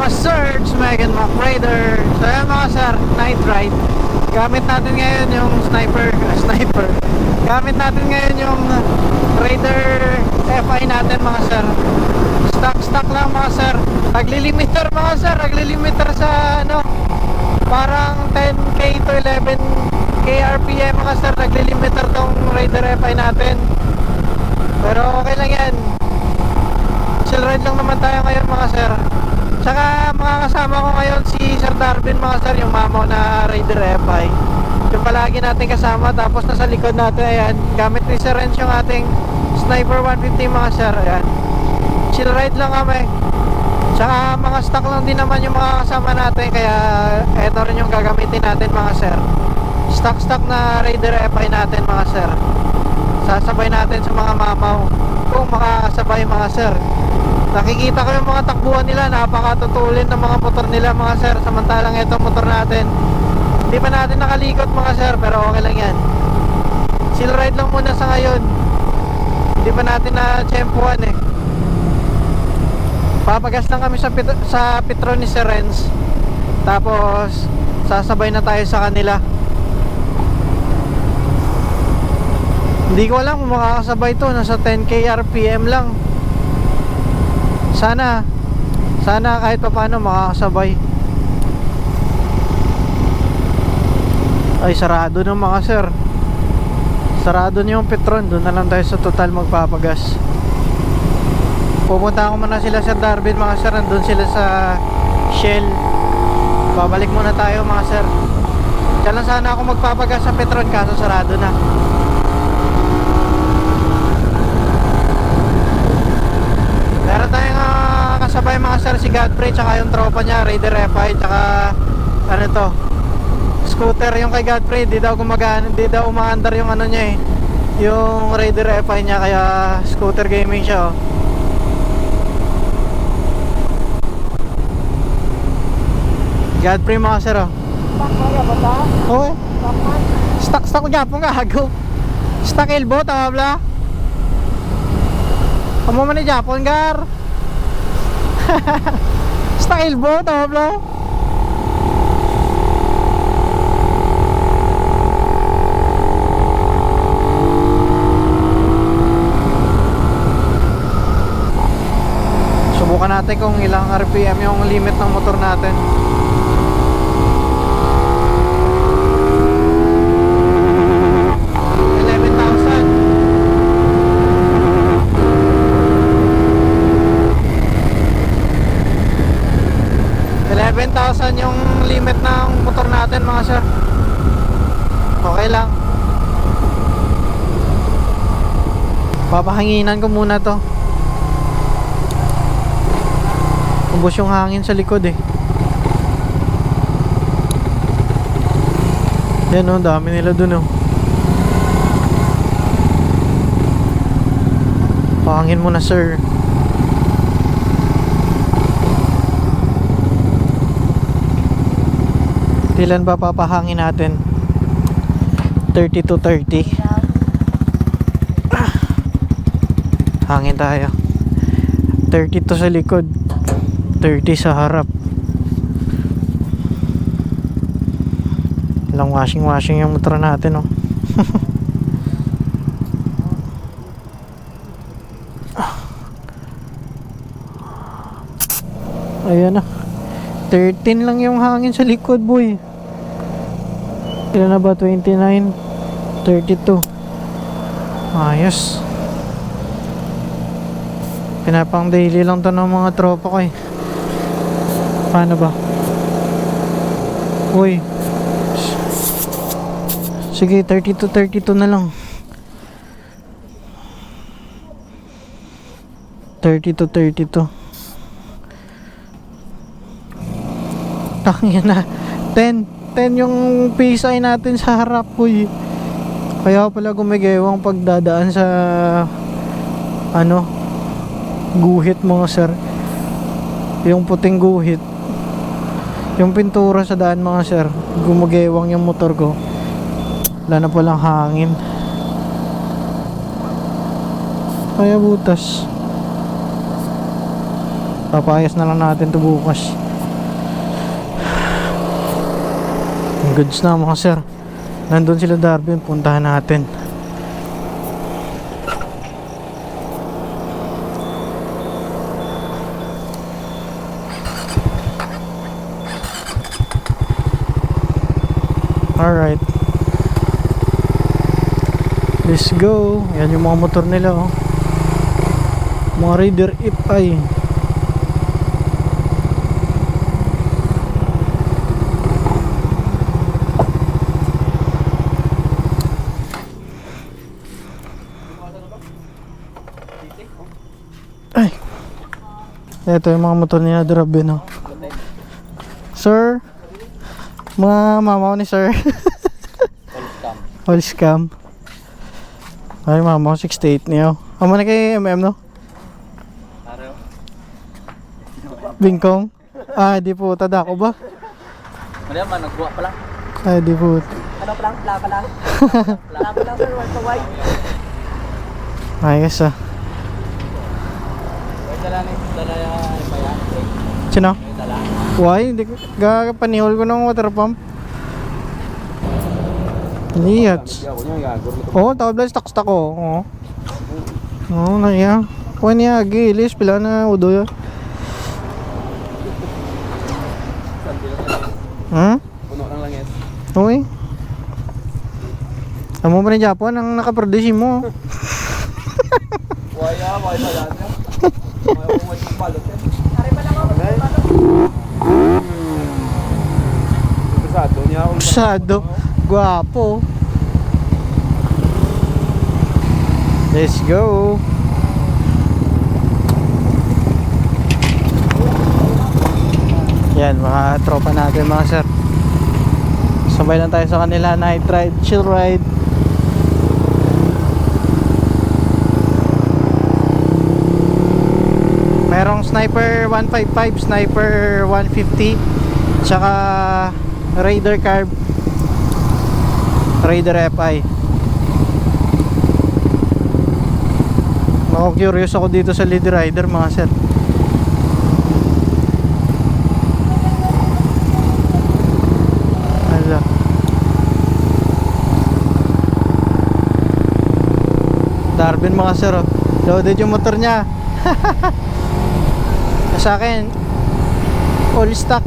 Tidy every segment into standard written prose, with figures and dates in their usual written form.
mga Surge Megan Mac Raider. So yan mga sir, night ride. Gamit natin ngayon yung sniper. Gamit natin ngayon yung Raider FI natin mga sir. Stock lang mga sir. Naglilimiter mga sir, naglilimiter sa ano, parang 10k to 11k RPM mga sir. Naglilimiter tong Raider FI natin. Pero okay lang yan. Chill ride lang naman tayo ngayon mga sir. Tsaka mga kasama ko ngayon si Sir Darwin mga sir, yung mamo na Raider FI. Yung palagi natin kasama. Tapos nasa likod natin, ayan, gamit ni Sir Renz yung ating Sniper 150 mga sir. Ayan, chill ride lang kami. Tsaka mga stock lang din naman yung mga kasama natin. Kaya eto rin yung gagamitin natin mga sir. Stock na Raider FI natin mga sir. Sasabay natin sa mga mamaw kung makakasabay mga sir. Nakikita ko yung mga takbuhan nila, napakatutulin ng mga motor nila mga sir. Samantalang itong motor natin, hindi pa natin nakalikot mga sir, pero okay lang yan. Chill ride lang muna sa ngayon. Hindi pa natin na-tsempuhan eh. Papagas lang kami sa Petron ni Sir Renz. Tapos sasabay na tayo sa kanila. Hindi ko alam kung makakasabay to. Nasa 10k RPM lang. Sana kahit pa paano makakasabay. Ay, sarado na mga sir. Sarado na yung Petron. Doon na lang tayo sa Total magpapagas. Pupunta ko muna sila sa Darwin mga sir. Nandun sila sa Shell. Babalik muna tayo mga sir. Diyan lang sana ako magpapagas sa Petron, kaso sarado na. Meron tayong kasabay mga sir, si Godfrey tsaka yung tropa niya, Raider FI, tsaka ano to, scooter yung kay Godfrey. Di daw gumagana, di daw umaandar yung ano niya eh, yung Raider FI niya, kaya scooter gaming siya oh. Godfrey mga sir oh. Okay. Stock ko Japon gago. Stock elbow tama bla. Kamu man ni Japon gar. Stock elbow tama bla. Subukan natin kung ilang RPM yung limit ng motor natin. Yung limit ng motor natin mga sir. Okay lang. Papahanginan ko muna to. Ubos yung hangin sa likod eh. Yan oh, dami nila dun oh. Pahangin muna sir. Ilan ba papahangin natin? 30 to 30. Hangin tayo. 30 to sa likod, 30 sa harap. Lang washing yung motor natin oh. Ayan na. 13 lang yung hangin sa likod boy. Ilan na ba? 29, 32. Ayos. Pinapang daily lang to ng mga tropa ko eh. Paano ba? Uy. Sige, 32 na lang. 32. Tangin na. 10 yung pisay natin sa harap uy. Kaya pala gumigewang pagdadaan sa ano, guhit mga sir. Yung puting guhit, yung pintura sa daan mga sir, gumagewang yung motor ko. Wala na palang hangin. Kaya butas. Papayas na lang natin to bukas. Goods na mga sir. Nandun sila Darwin, puntahan natin. Alright, let's go. Yan yung mga motor nila, oh. Mga Raider FI. Ay, ito yung mga motor nila Darwin, oh. Sir, mga mama ko ni sir. All scam. Ay mama ko 68 niyo. Amo na kay MM no? Bingkong. Ah, di po tada ko ba? Ano man nagbuwa pa lang. Ay di po. Ano pa lang? Pla pa lang. Pla pa lang sir, wala pa white. Ay guys ah. Dala ni dala ya bayan. Sino? Dala. Why? Hindi panihol ko ng water pump. Niyats. Oo, tawad lang stocks ko. Oo. Oo, naiya. Kuha niya, gilis, pila na udo ya. Hmm? Puno lang lang yes. Okay. Amo pa ni Japon ang nakaproduce mo. Waya pa yan. May umay yung balot yan. Ari pa lang ako. Pesado niya ako. Pesado. Guwapo. Let's go. Yan, mga tropa natin mga sir. Sabay lang tayo sa kanila. Night ride, chill ride. Merong Sniper 155, Sniper 150, tsaka Raider Carb, Raider FI. Ako curious ako dito sa Lead Rider mga sir. Hala. Darwin mga sir, oh. Loaded yung motor niya. Sa akin all stock.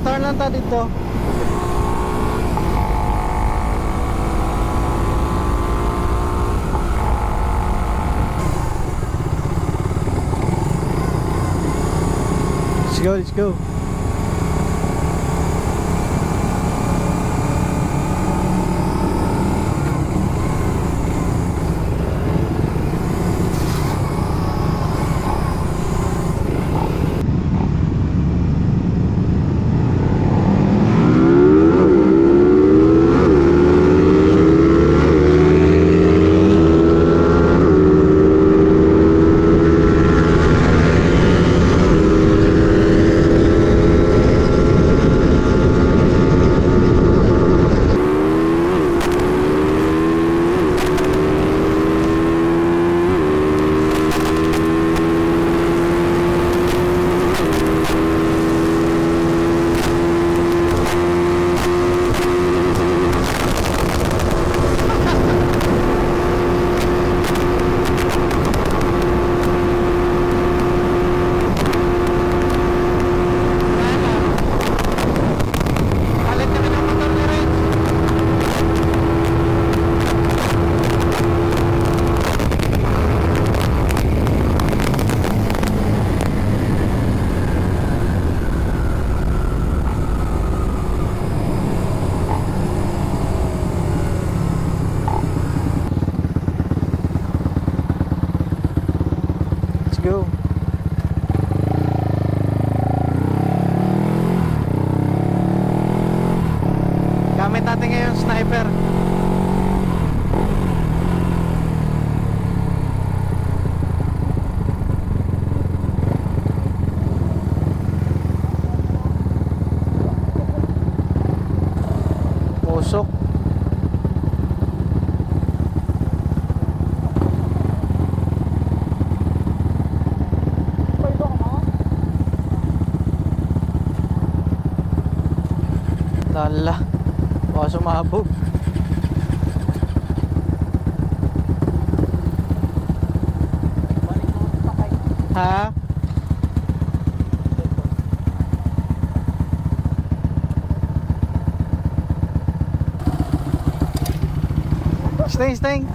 Turn lang ta dito. Let's go, let's go. Lala. Baka sumabog. Balik mo pa kayo. Ha? Steng.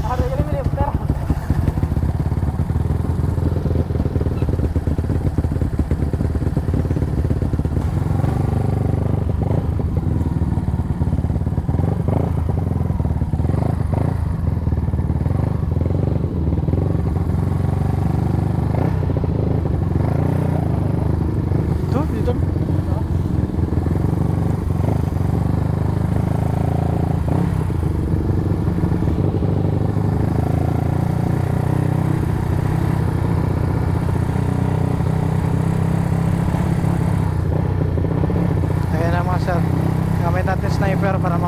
Ano yung helicopter? Dito. Ayan na mga sir. Gamit natin sniper para